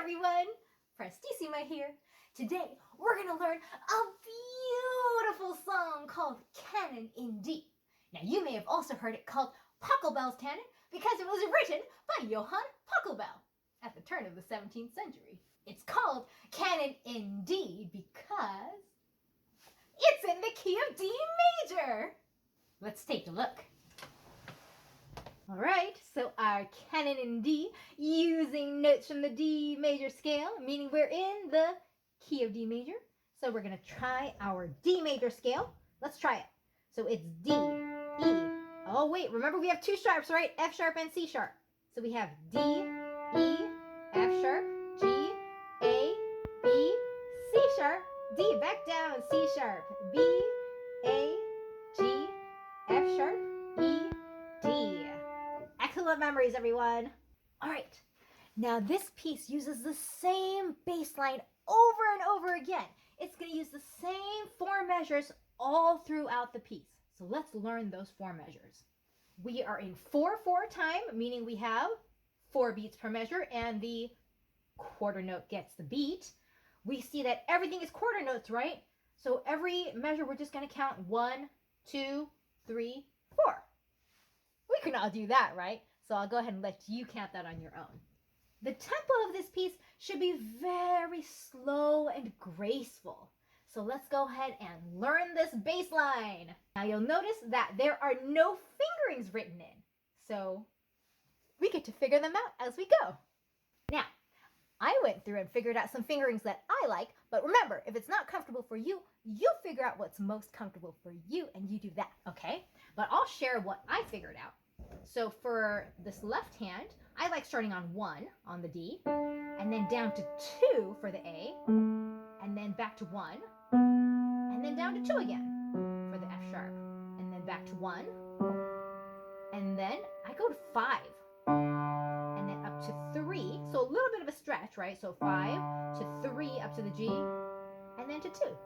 everyone! Prestissima here. Today we're going to learn a beautiful song called Canon in D. Now you may have also heard it called Pachelbel's Canon because it was written by Johann Pachelbel at the turn of the 17th century. It's called Canon in D because it's in the key of D major. Let's take a look. Alright, so our Canon in D, using notes from the D major scale, meaning we're in the key of D major. So we're going to try our D major scale. Let's try it. So it's D, E. Oh wait, remember we have two sharps, right? F sharp and C sharp. So we have D, E, F sharp, G, A, B, C sharp, D, back down, C sharp, B, A, G, F sharp, E, D. Excellent memories, everyone. All right, now this piece uses the same bass line over and over again. It's going to use the same four measures all throughout the piece. So let's learn those four measures. We are in 4/4 time, meaning we have 4 beats per measure, and the quarter note gets the beat. We see that everything is quarter notes, right? So every measure we're just going to count 1, 2, 3, 4. We can all do that, right? So I'll go ahead and let you count that on your own. The tempo of this piece should be very slow and graceful. So let's go ahead and learn this bass line. Now you'll notice that there are no fingerings written in. So we get to figure them out as we go. Now, I went through and figured out some fingerings that I like, but remember, if it's not comfortable for you, you figure out what's most comfortable for you and you do that, okay? But I'll share what I figured out. So for this left hand, I like starting on 1 on the D, and then down to 2 for the A, and then back to 1, and then down to 2 again for the F sharp, and then back to 1, and then I go to 5, and then up to 3, so a little bit of a stretch, right? So 5 to 3 up to the G, and then to 2.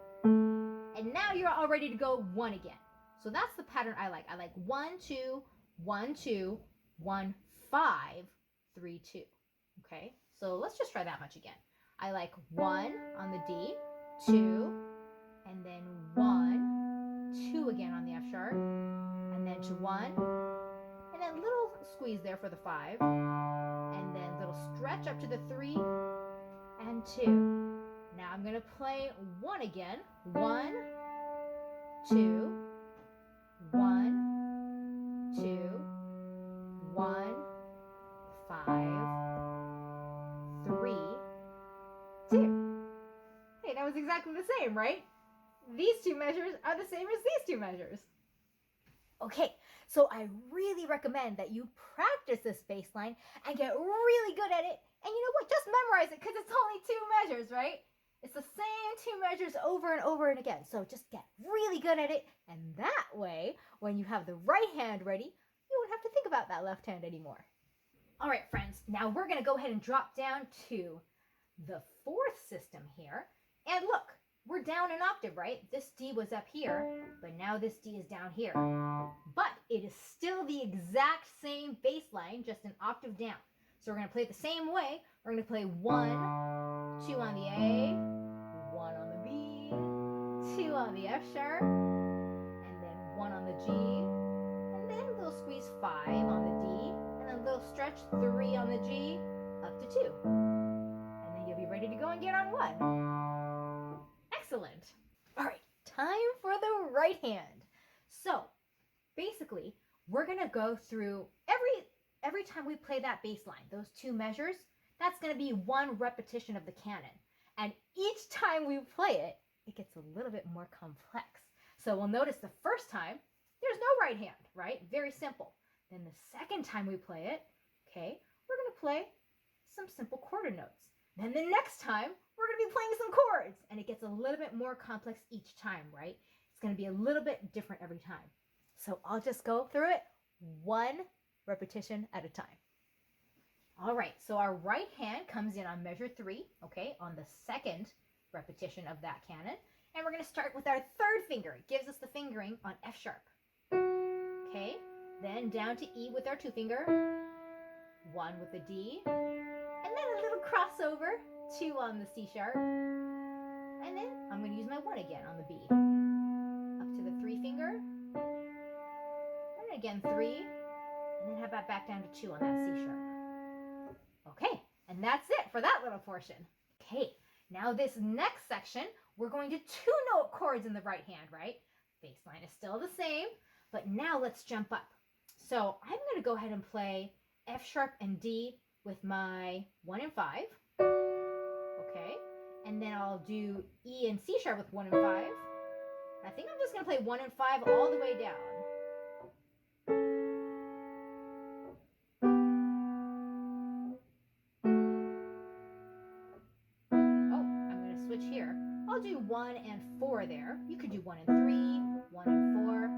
And now you're all ready to go 1 again. So that's the pattern I like. I like 1, 2, 1, 2, 1, 5, 3, 2. Okay, so let's just try that much again. I like 1 on the D, 2, and then 1, 2 again on the F sharp, and then to 1, and then little squeeze there for the 5, and then little stretch up to the 3, and 2. Now I'm going to play 1 again. 1, 2, 1, 2, 1, 5, 3, 2. Hey, that was exactly the same, right? These two measures are the same as these two measures. Okay, so I really recommend that you practice this bass line and get really good at it. And you know what? Just memorize it because it's only 2 measures, right? It's the same 2 measures over and over and again. So just get really good at it. And that way, when you have the right hand ready, you won't have to think about that left hand anymore. All right, friends, now we're going to go ahead and drop down to the 4th system here. And look, we're down an octave, right? This D was up here, but now this D is down here. But it is still the exact same bass line, just an octave down. So we're going to play it the same way. We're going to play 1, 2 on the A, 1 on the B, 2 on the F sharp, and then 1 on the G, and then a little squeeze 5 on the D, and then a little stretch 3 on the G, up to 2. And then you'll be ready to go and get on 1. Excellent. All right, time for the right hand. So basically, we're going to go through every time we play that bass line, those 2 measures, that's going to be 1 repetition of the canon. And each time we play it, it gets a little bit more complex. So we'll notice the first time, there's no right hand, right? Very simple. Then the second time we play it, okay, we're going to play some simple quarter notes. Then the next time, we're going to be playing some chords. And it gets a little bit more complex each time, right? It's going to be a little bit different every time. So I'll just go through it 1 repetition at a time. All right, so our right hand comes in on measure 3, okay, on the 2nd repetition of that canon. And we're going to start with our 3rd finger. It gives us the fingering on F sharp. Okay, then down to E with our 2 finger, 1 with the D, and then a little crossover, 2 on the C sharp, and then I'm going to use my 1 again on the B. Up to the 3 finger, and again 3, and then have that back down to 2 on that C sharp. Okay, and that's it for that little portion. Okay, now this next section, we're going to 2-note chords in the right hand, right? Bass line is still the same, but now let's jump up. So I'm going to go ahead and play F sharp and D with my 1 and 5. Okay, and then I'll do E and C sharp with 1 and 5. I think I'm just going to play 1 and 5 all the way down. I'll do 1 and 4 there. You could do 1 and 3, 1 and 4,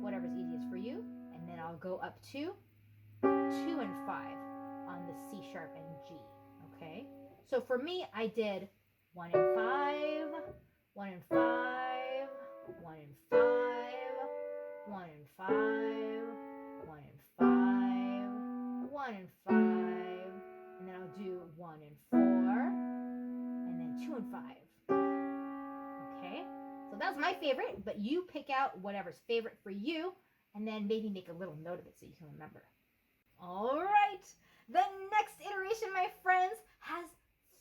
whatever's easiest for you. And then I'll go up to 2 and 5 on the C sharp and G. Okay? So for me, I did 1 and 5, 1 and 5, 1 and 5, 1 and 5, 1 and 5, 1 and 5, and then I'll do 1 and 4, and then 2 and 5. Okay, so that's my favorite, but you pick out whatever's favorite for you, and then maybe make a little note of it so you can remember. All right, the next iteration, my friends, has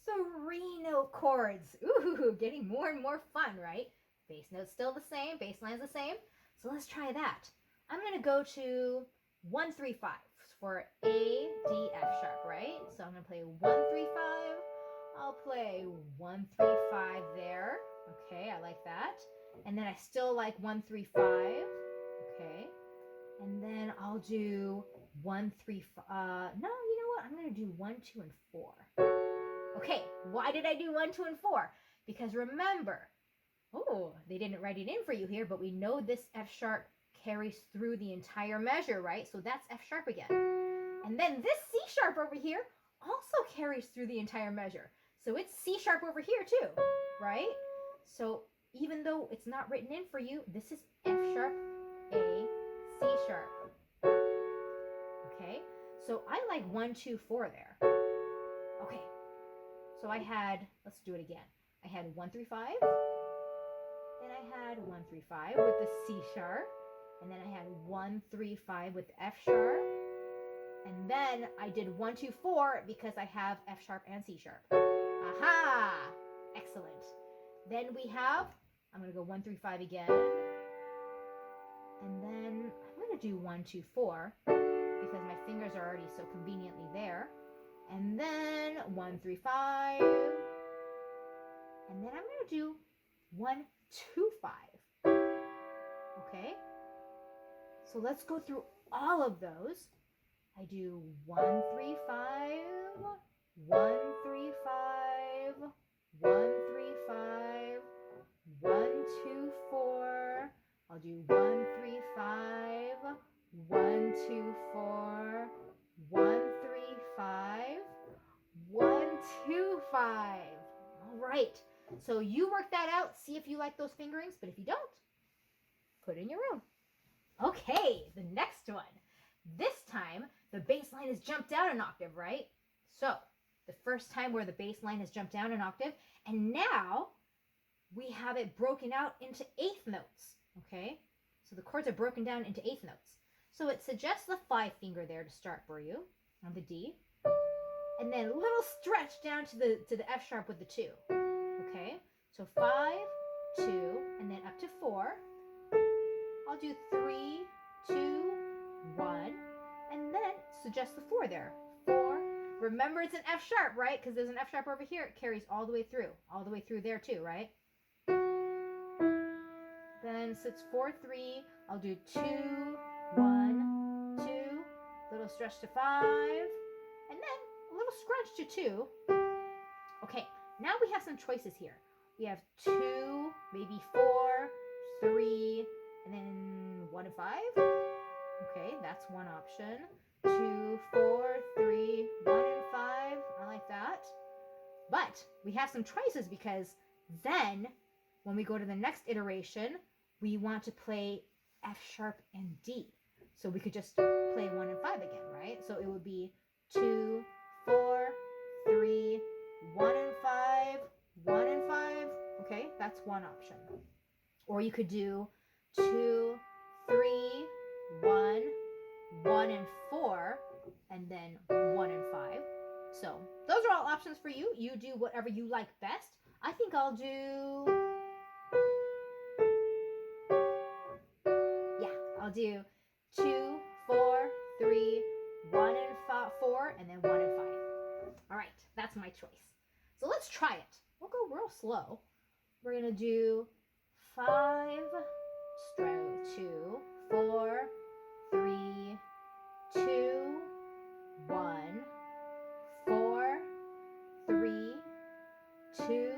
3-note chords. Ooh, getting more and more fun, right? Bass note's still the same, bass line's the same. So let's try that. I'm going to go to 1, 3, 5 for A, D, F sharp, right? So I'm going to play 1, 3, 5. I'll play 1, 3, 5 there. Okay, I like that. And then I still like 1, 3, 5. Okay. And then I'll do 1, 3, 5. No, you know what? I'm going to do 1, 2, and 4. Okay, why did I do 1, 2, and 4? Because remember, oh, they didn't write it in for you here, but we know this F sharp carries through the entire measure, right? So that's F sharp again. And then this C sharp over here also carries through the entire measure. So it's C sharp over here too, right? So even though it's not written in for you, this is F sharp, A, C sharp. Okay, so I like 1, 2, 4 there. Okay, so I had, let's do it again. I had 1, 3, 5. Then I had 1, 3, 5 with the C sharp. And then I had 1, 3, 5 with F sharp. And then I did 1, 2, 4 because I have F sharp and C sharp. Aha! Excellent. Then we have, I'm going to go 1, 3, 5 again. And then I'm going to do 1, 2, 4 because my fingers are already so conveniently there. And then 1, 3, 5. And then I'm going to do 1, 2, 5. Okay? So let's go through all of those. I do 1, 3, 5, 1, 3, 5, 1, 3, 5, 1, 2, 4. I'll do 1, 3, 5, 1, 2, 4, 1, 3, 5, 1, 2, 5. All right. So you work that out. See if you like those fingerings. But if you don't, put in your own. Okay, the next one. This time, the bass line is jumped down an octave, right? So, the first time where the bass line has jumped down an octave, and now we have it broken out into eighth notes, okay? So the chords are broken down into eighth notes. So it suggests the 5 finger there to start for you on the D, and then a little stretch down to the F sharp with the 2, okay? So 5, 2, and then up to 4. I'll do 3, 2, 1, and then suggest the 4 there. 4. Remember it's an F sharp, right? Because there's an F sharp over here. It carries all the way through there too, right? Then so it's 4, 3. I'll do 2, 1, 2. Little stretch to 5, and then a little scrunch to 2. Okay, now we have some choices here. We have 2, maybe 4, 3, and then 1 and 5. Okay, that's one option. 2, 4, 3, 1 and 5. I like that. But we have some choices because then when we go to the next iteration, we want to play F sharp and D. So we could just play 1 and 5 again, right? So it would be 2, 4, 3, one option. Or you could do 2, 3, 1, 1 and 4, and then 1 and 5. So those are all options for you. You do whatever you like best. I think I'll do, I'll do 2, 4, 3, 1 and 4, and then 1 and 5. All right, that's my choice. So let's try it. We'll go real slow. We're gonna do 5, stroke 2, 4, 3, 2, 1, 4, 3, 2,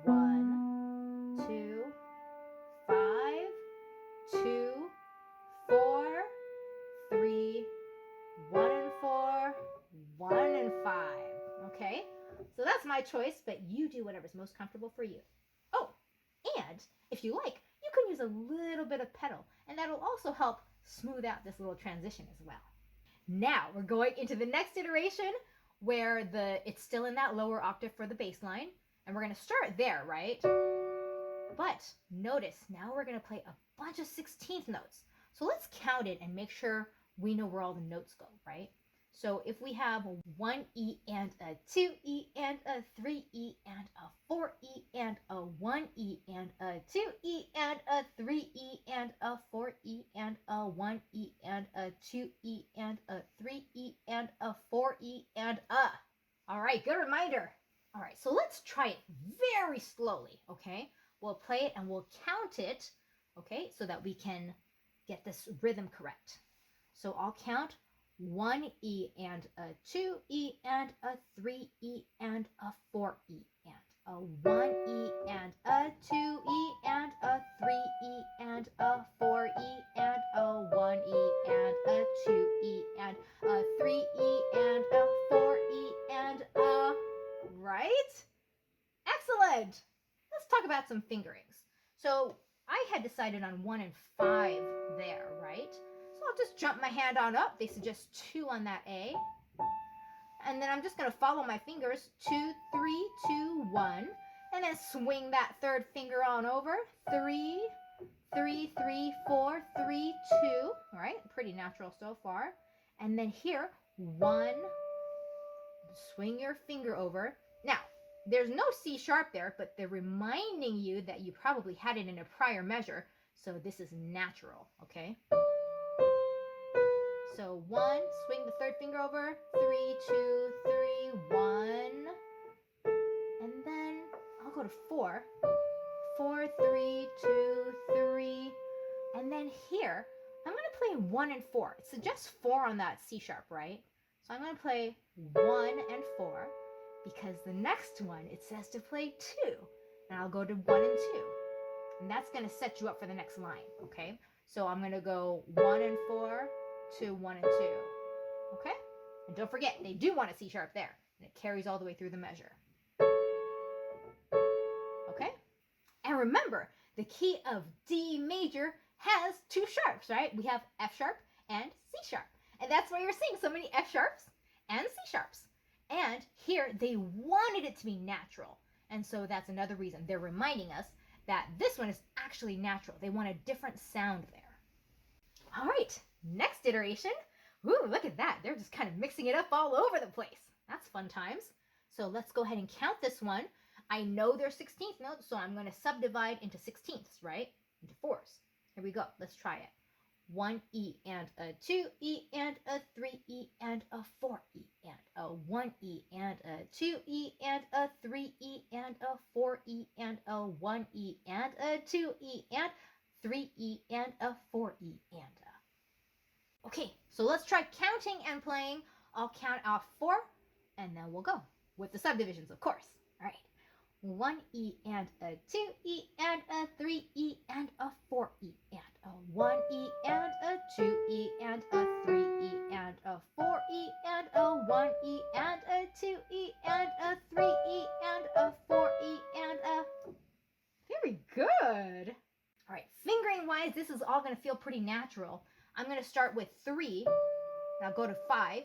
1, 2, 5, 2, 4, 3, 1 and 4, 1 and 5. Okay, so that's my choice, but you do whatever's most comfortable for you. Oh, and if you like, you can use a little bit of pedal, and that'll also help smooth out this little transition as well. Now we're going into the next iteration where it's still in that lower octave for the bass line, and we're going to start there, right? But notice now we're going to play a bunch of 16th notes. So let's count it and make sure we know where all the notes go, right? So if we have 1 E and a 2 E and a 3 E and a 4 E and a 1 E and a 2 E and a 3 E and a 4 E and a 1 E and a 2 E and a 3 E and a 4 E and a. All right, good reminder. All right, so let's try it very slowly, okay? We'll play it and we'll count it, okay, so that we can get this rhythm correct. So I'll count 1 E and a 2 E and a 3 E and a 4 E and a 1 E and a 2 E and a 3 E and a 4 E and a 1 E and a 2 E and a 3 E and a 4 E and a, right? Excellent! Let's talk about some fingerings. So I had decided on 1 and 5 there, right? So I'll just jump my hand on up. They suggest 2 on that A. And then I'm just going to follow my fingers. 2, 3, 2, 1. And then swing that third finger on over. 3, 3, 3, 4, 3, 2. All right, pretty natural so far. And then here, 1. Swing your finger over. Now, there's no C sharp there, but they're reminding you that you probably had it in a prior measure. So this is natural, okay? So 1, swing the third finger over, 3, 2, 3, 1, and then I'll go to 4, 4, 3, 2, 3, and then here, I'm going to play 1 and 4. It suggests 4 on that C sharp, right? So I'm going to play 1 and 4, because the next one, it says to play 2, and I'll go to 1 and 2, and that's going to set you up for the next line, okay? So I'm going to go 1 and 4, to 1 and 2, okay? And don't forget, they do want a C sharp there, and it carries all the way through the measure. Okay? And remember, the key of D major has 2 sharps, right? We have F sharp and C sharp, and that's why you're seeing so many F sharps and C sharps. And here, they wanted it to be natural, and so that's another reason. They're reminding us that this one is actually natural. They want a different sound there. All right. Next iteration. Ooh, look at that. They're just kind of mixing it up all over the place. That's fun times. So let's go ahead and count this one. I know they're 16th notes, so I'm going to subdivide into 16ths, right? Into 4s. Here we go. Let's try it. 1 E and a 2 E and a 3 E and a 4 E and a 1 E and a 2 E and a 3 E and a 4 E and a 1 E and a 2 E and 3 E and a 4 E and a. Okay, so let's try counting and playing. I'll count off 4, and then we'll go with the subdivisions, of course. All right. 1 E and a 2 E and a 3 E and a 4 E and a 1 E and a 2 E and a 3 E and a 4 E and a 1 E and a 2 E and a 3 E and a 4 E and a. Very good. All right, fingering wise, this is all going to feel pretty natural. I'm going to start with 3, and I'll go to 5.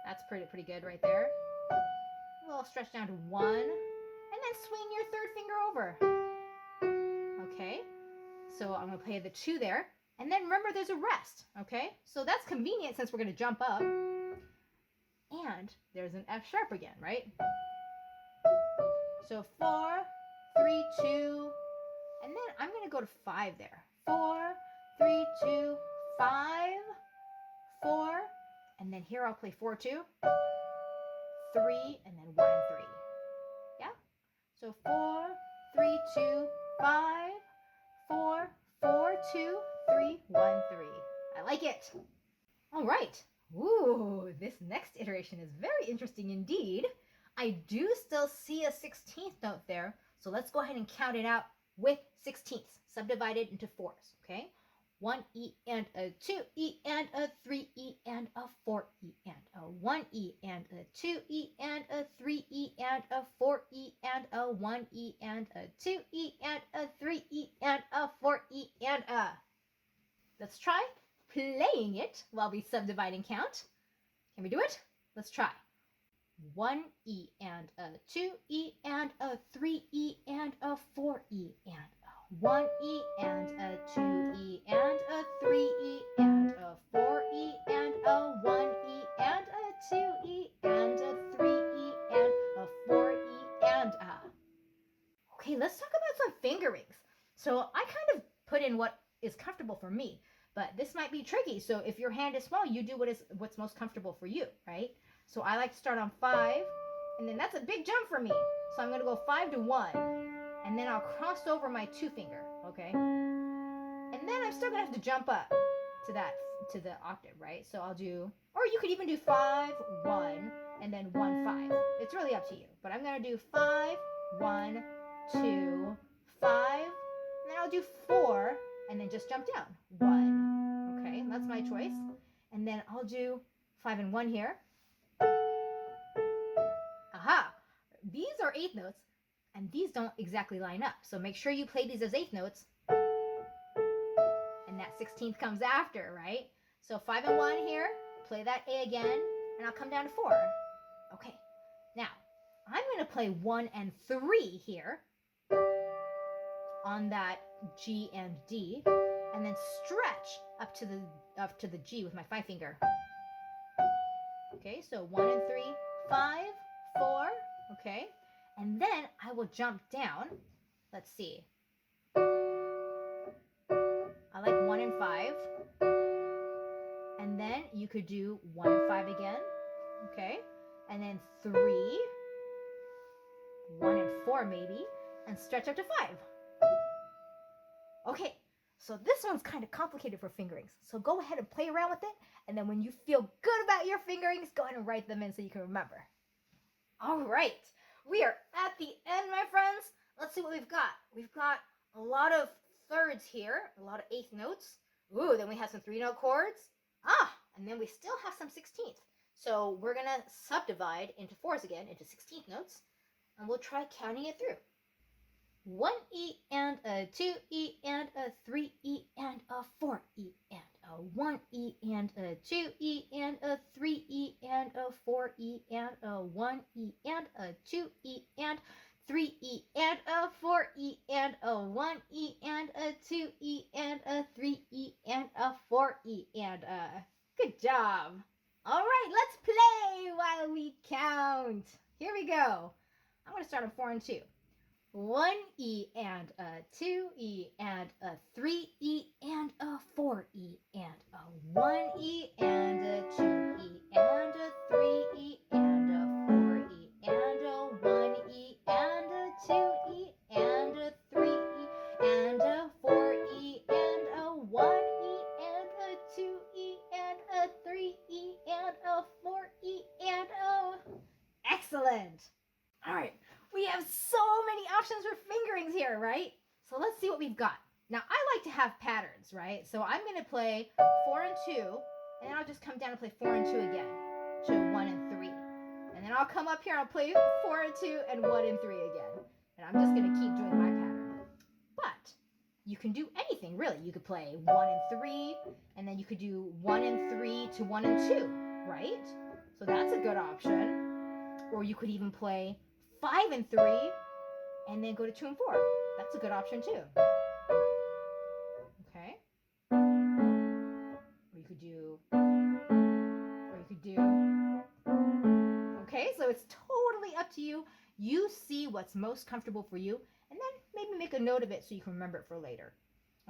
That's pretty good right there. A little stretch down to 1, and then swing your third finger over. okay? So I'm going to play the 2 there. And then remember there's a rest, okay? So that's convenient since we're going to jump up. And there's an F sharp again, right? So 4, 3, 2, and then I'm going to go to 5 there. 4, 3, 2, 5, 4, and then here I'll play 4, 2, 3, and then 1 and 3. Yeah? So 4, 3, 2, 5, 4, 4, 2, 3, 1, 3. I like it. All right. Ooh, this next iteration is very interesting indeed. I do still see a 16th note there, so let's go ahead and count it out with 16ths, subdivided into 4s, okay? 1 E and a 2 E and a 3 E and a 4 E and a 1 E and a 2 E and a 3 E and a 4 E and a 1 E and a 2 E and a 3 E and a 4 E and a. Let's try playing it while we subdivide and count. Can we do it? Let's try. 1 E and a 2 E and a 3 E and a 4 E and a 1 E and a 2 E and a 3 E and a 4 E and a 1 E and a 2 E and a 3 E and a 4 E and a. Okay, let's talk about some fingerings. So I kind of put in what is comfortable for me, but this might be tricky. So if your hand is small, you do what's most comfortable for you, right? So I like to start on 5, and then that's a big jump for me. So I'm going to go 5 to 1, and then I'll cross over my 2 finger, okay? And then I'm still going to have to jump up to the octave, right? So I'll do, or you could even do 5, 1, and then 1, 5. It's really up to you. But I'm going to do 5, 1, 2, 5, and then I'll do 4, and then just jump down. 1, okay? That's my choice. And then I'll do 5 and 1 here. Aha! These are 8th notes, and these don't exactly line up. So make sure you play these as 8th notes. And that 16th comes after, right? So 5 and 1 here, play that A again, and I'll come down to 4. Okay, now I'm going to play 1 and 3 here on that G and D, and then stretch up to the G with my 5 finger. Okay, so 1 and 3, 5, 4, okay, and then I will jump down. Let's see. I like 1 and 5, and then you could do 1 and 5 again, okay, and then 3, 1 and 4 maybe, and stretch up to 5. Okay, so this one's kind of complicated for fingerings, so go ahead and play around with it, and then when you feel good about your fingerings, go ahead and write them in so you can remember. All right, we are at the end, my friends. Let's see what we've got. We've got a lot of thirds here, a lot of 8th notes. Ooh, then we have some 3-note chords. And then we still have some 16th. So we're going to subdivide into 4s again, into 16th notes, and we'll try counting it through. 1 E and a 2 E and a 3 E and a 4 E and a 1 E and a 2 E and a 3 E and a 4 E and a 1 E and a 2 E and 3 E and a 4 E and a 1 E and a 2 E and a 3 E and a 4 E and a. Good job. All right, let's play while we count. Here we go. I'm going to start on 4 and 2. 1 E and a 2 E and a 3 E and a 4 E and a 1 E and a 2 E and a 3 E and a 4 E and a 1 E and a 2 E and a 3 E and a 4 E and a 1 E and a 2 E and a 3 E and a 4 E and a. Excellent. All right. We have so many options for fingerings here, right? So let's see what we've got. Now, I like to have patterns, right? So I'm going to play 4 and 2, and then I'll just come down and play 4 and 2 again to 1 and 3. And then I'll come up here and I'll play 4 and 2 and 1 and 3 again. And I'm just going to keep doing my pattern. But you can do anything, really. You could play 1 and 3, and then you could do 1 and 3 to 1 and 2, right? So that's a good option. Or you could even play 5 and 3, and then go to 2 and 4. That's a good option too. could do, or you could do. Okay, so it's totally up to you. You see what's most comfortable for you, and then maybe make a note of it so you can remember it for later.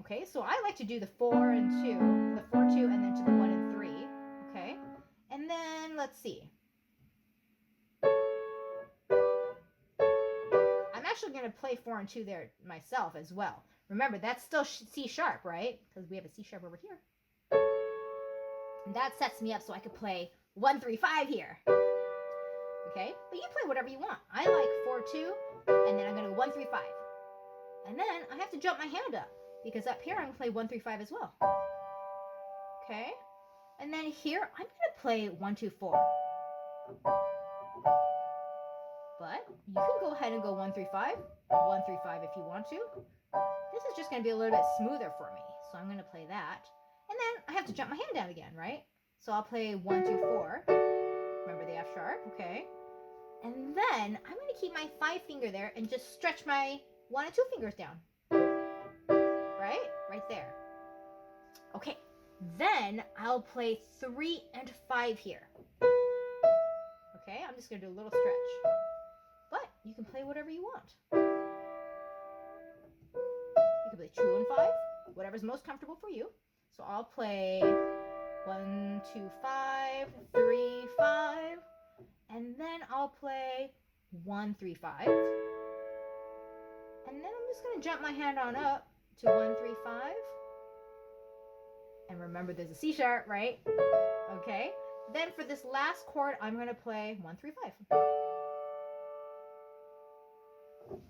Okay, so I like to do the 4 and 2, the 4, 2, and then to the 1 and 3. Okay, and then let's see. I'm actually going to play 4 and 2 there myself as well. Remember, that's still C sharp, right? Because we have a C sharp over here. And that sets me up so I could play 1, 3, 5 here. Okay, but you play whatever you want. I like 4, 2, and then I'm going to go 1, 3, 5. And then I have to jump my hand up, because up here I'm going to play 1, 3, 5 as well. Okay, and then here I'm going to play 1, 2, 4. But you can go ahead and go 1, 3, 5, 1, 3, 5 if you want to. This is just going to be a little bit smoother for me, so I'm going to play that. And then I have to jump my hand down again, right? So I'll play 1, 2, 4. Remember the F sharp, okay? And then I'm going to keep my 5 finger there and just stretch my 1 and 2 fingers down. Right? Right there. Okay. Then I'll play 3 and 5 here. Okay, I'm just going to do a little stretch. But you can play whatever you want. You can play 2 and 5, whatever's most comfortable for you. So I'll play 1, 2, 5, 3, 5, and then I'll play 1, 3, 5. And then I'm just going to jump my hand on up to 1, 3, 5. And remember, there's a C sharp, right? Okay. Then for this last chord, I'm going to play 1, 3, 5.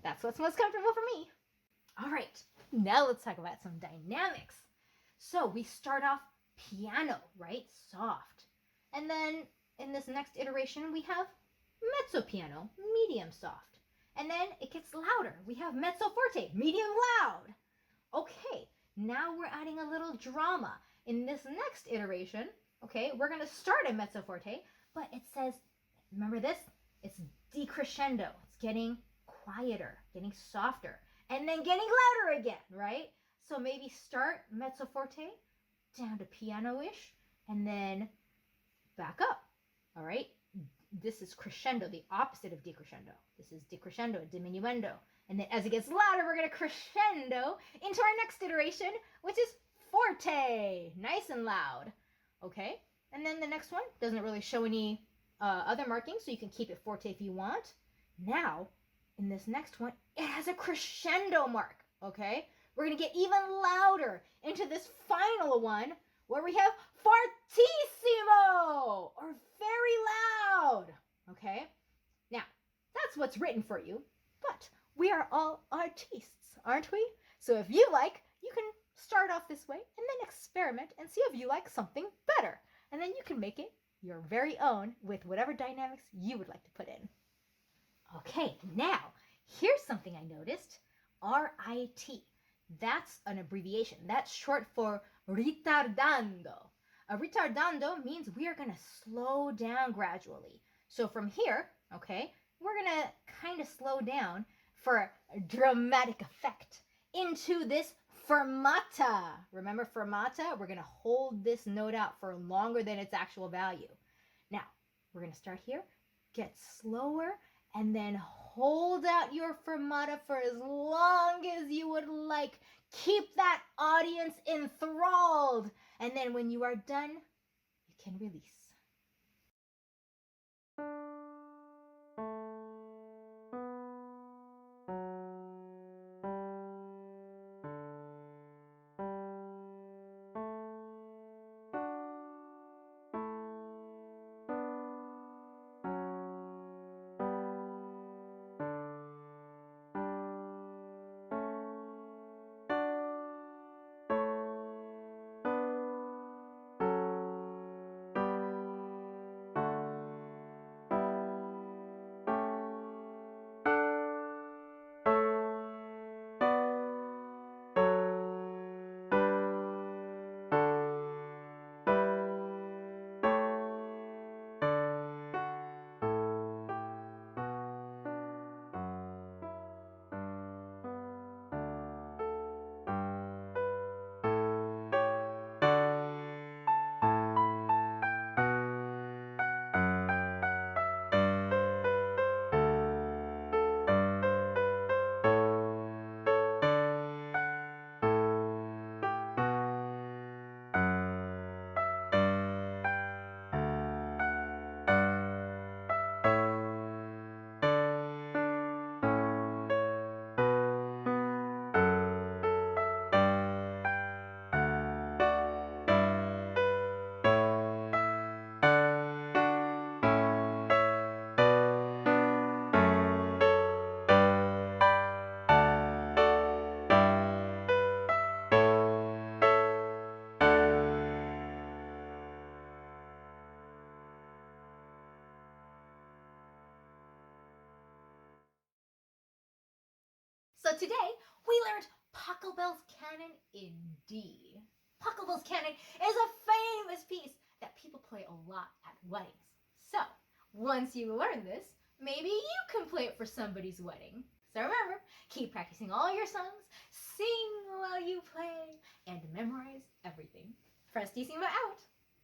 That's what's most comfortable for me. All right, now let's talk about some dynamics. So we start off piano, right? Soft. And then in this next iteration, we have mezzo piano, medium soft. And then it gets louder. We have mezzo forte, medium loud. Okay, now we're adding a little drama. In this next iteration, okay, we're going to start at mezzo forte, but it says, remember this? It's decrescendo. It's getting quieter, getting softer, and then getting louder again, right? So maybe start mezzo forte, down to piano-ish, and then back up, all right? This is crescendo, the opposite of decrescendo. This is decrescendo, diminuendo. And then as it gets louder, we're going to crescendo into our next iteration, which is forte, nice and loud, okay? And then the next one doesn't really show any other markings, so you can keep it forte if you want. Now, in this next one, it has a crescendo mark, okay? We're going to get even louder into this final one where we have fortissimo, or very loud, okay? Now, that's what's written for you, but we are all artistes, aren't we? So if you like, you can start off this way and then experiment and see if you like something better. And then you can make it your very own with whatever dynamics you would like to put in. Okay, now, here's something I noticed. RIT. That's an abbreviation. That's short for ritardando. A ritardando means we are going to slow down gradually. So from here, okay, we're going to kind of slow down for dramatic effect into this fermata. Remember fermata? We're going to hold this note out for longer than its actual value. Now, we're going to start here, get slower, and then hold out your fermata for as long as you would like. Keep that audience enthralled. And then when you are done, you can release. So today we learned Pachelbel's Canon in D. Pachelbel's Canon is a famous piece that people play a lot at weddings. So once you learn this, maybe you can play it for somebody's wedding. So remember, keep practicing all your songs, sing while you play, and memorize everything. Prestissima out!